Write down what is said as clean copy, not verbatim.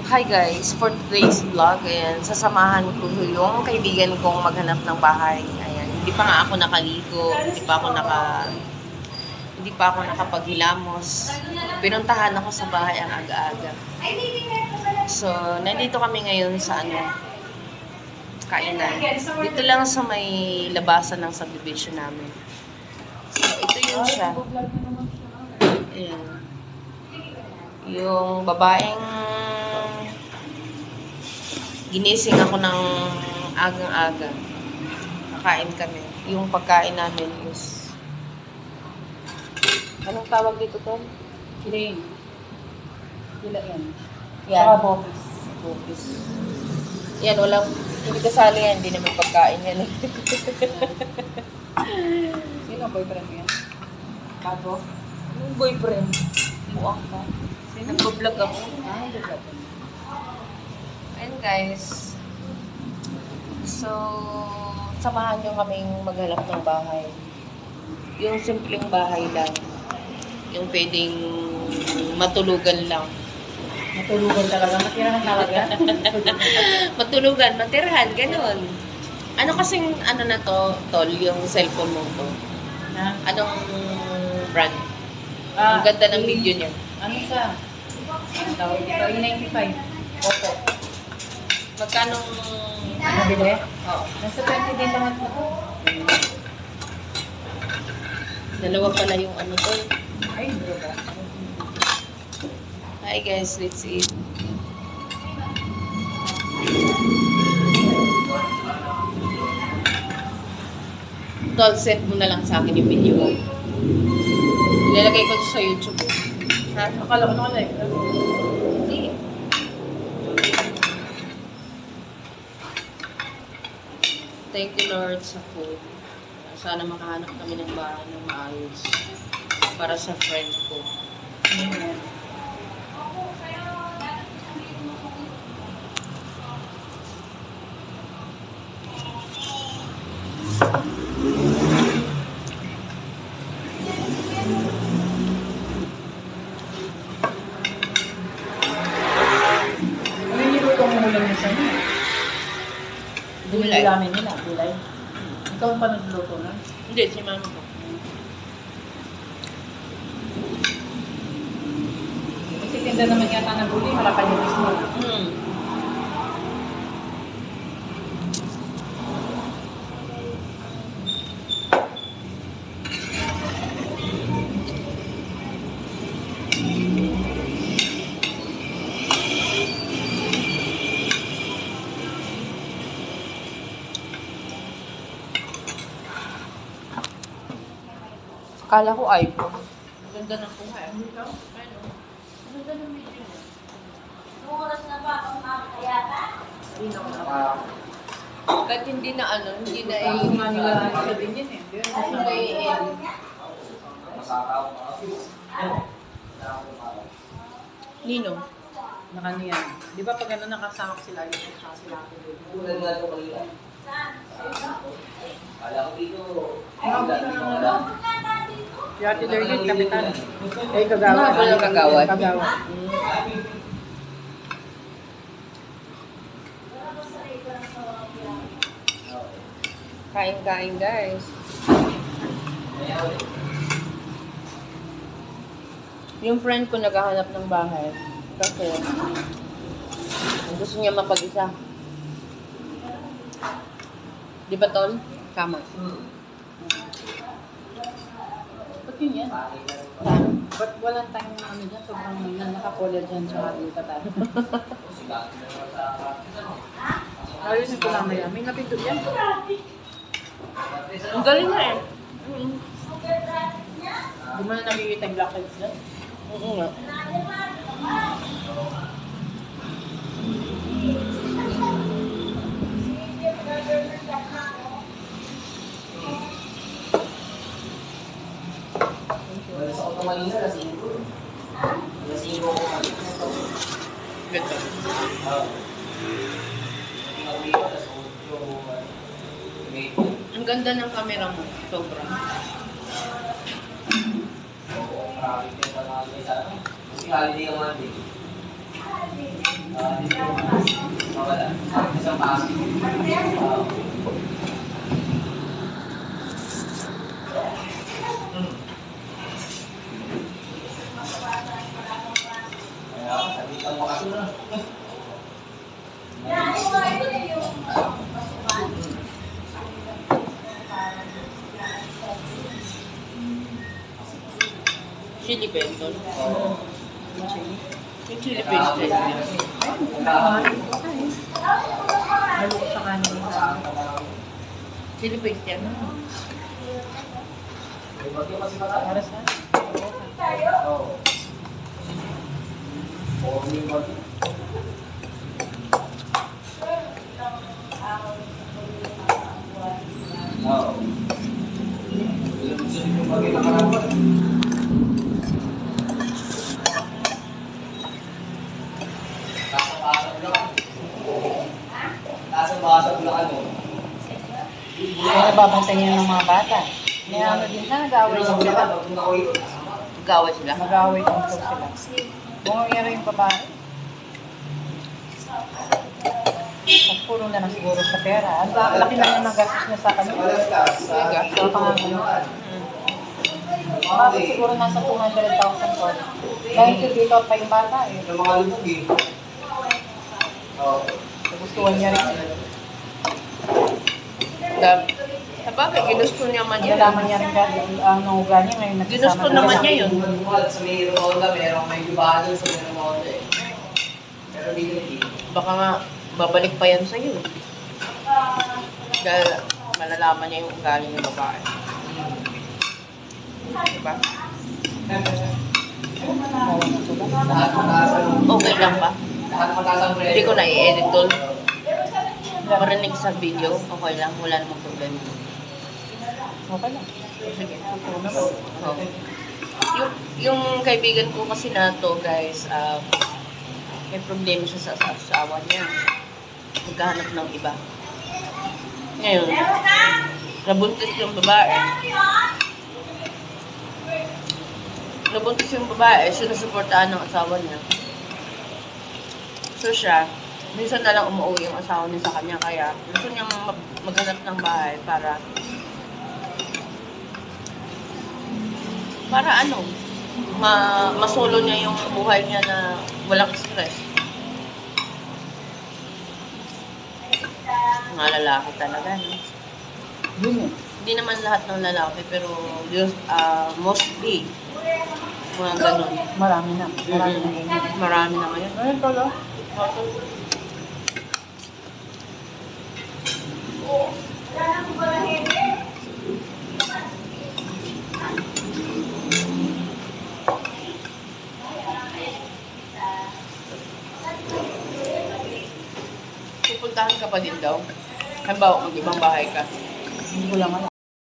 Hi guys, for today's vlog, ayan, sasamahan ko yung kaibigan kong maghanap ng bahay. Ayan, hindi pa nga ako nakaligo, hindi pa ako nakapaghilamos. Pinuntahan ako sa bahay ang aga-aga. So, nandito kami ngayon sa kainan. Dito lang sa may labasan ng subdivision namin. So, ito yun siya. Ayan. Yung babaeng ginising ako ng agang-aga. Kakain kami. Yung pagkain namin is anong tawag dito, Tom? Kilain. Kilain. Yan. Saka bopis. Bopis. Yan, hindi kasali yan. Hindi naman pagkain yan. Sino boyfriend mo yan? Bago? Yung boyfriend. Buang ka. Nag-vlog ako. Nag-vlog. Ayun guys. So, samahan nyo kaming maghanap ng bahay. Yung simpleng bahay lang. Yung pwedeng matulugan lang. Matulugan talaga. Matirahan talaga. Matulugan, matirahan, ganun. Ano kasing, na to, Tol, yung cellphone mo to? Na? Anong brand? Ang ganda ng video niya. Ano sa? Ano tawag dito? E95. Opo. Magkano? Nabili? Oo. Nasa 20 din lang ako. Dalawa pala yung ano to. Ay, bro ba? Hi guys, let's eat. Tol, send mo na lang sa akin yung video. Ilalagay ko sa YouTube. Ha? Akala ko nakalive. Hindi. Thank you Lord sa food. Sana makahanap kami ng bahay ng maayos. Para sa friend ko. Amen. Ano yung niluto mo ulam niya sa'yo? Gulay. Gulamin nila, gulay. Ikaw pa nagluto na? Hindi, si mama ko. Magtitinda naman yata ng gulay, malapalinis mo. Akala ko iPhone. Ang ganda ng kuha. Ano ito? Ano? Ang ganda ng video. Oras na ba ang makakayata? Kahit hindi na hindi na Ang mga nila isa din yan eh. Kasi may Nino. Nakaniyan. Di ba pag ano nakasama ko sila, yung sa sila ako dito. Si Ate Lergit, kapitan. Eh, kagawa. Ano yung kagawad? Kagawa. Kain-kain guys. Yung friend ko naghahanap ng bahay. Kasi gusto niya mapag-isa. Di ba, Tol? Tama. Ba't yun yan? Ba't walang time na ano dyan? Sobrang nakapola dyan sa ating tatal. Ayun yung kulamaya. May napindot yan. Ang galing na eh. Di mo na nakikita yung blackheads dyan? Oo nga. Ganda. Ang ganda ng camera mo. Sobra. Kasi holiday ang Monday. Chili pesto. Yung chili pesto. Halok sa kanin. Chili paste yan. Para sa? Kaya nababantay niya ng mga bata. May ano din na, nag-away sila. Gawad sila. Nag-away din po sila. Bumangyaari yung babae. At puro na lang siguro sa pera. Ang laki na yung nagastos niya sa kanya. Sa pangalan. Bakit siguro nasa 200,000 po. Dahil dito pa yung bata eh. Nagustuhan niya rin. Sabagay, ginusto niya man yun. Nalaman niya rin ang ugali ngayon. Ginusto naman niya yun. Sa may Ronda, may gubahan doon sa may Ronda eh. Pero hindi. Baka nga, babalik pa yan sa'yo. Dahil malalaman niya yung ugali ng babae. Diba? Lahat mataas ang Okay lang ba? lahat mataas ang Hindi ko presyo. na i-edit tol. Marinig sa video, okay lang. Wala namang problema. Okay lang. Sige. Oh. Yung kaibigan ko kasi na to, guys, may problema siya sa asawa niya. Magkahanap ng iba. Ngayon, nabuntis yung babae. Nabuntis yung babae, sinusuportahan ng asawa niya. So siya, minsan na lang umuwi yung asawa niya sa kanya, kaya gusto niyang maghanap ng bahay para ano, masolo niya yung buhay niya na walang stress. Mga lalaki talaga, no? Yun eh. Hindi naman lahat ng lalaki, pero mostly, mga ganun. Marami na. Marami na ganyan. Marami na ngayon. Ayun tolo. Pupuntahan ka pa din daw. Halimbawa, kung ibang bahay ka. Hindi ko lang alam.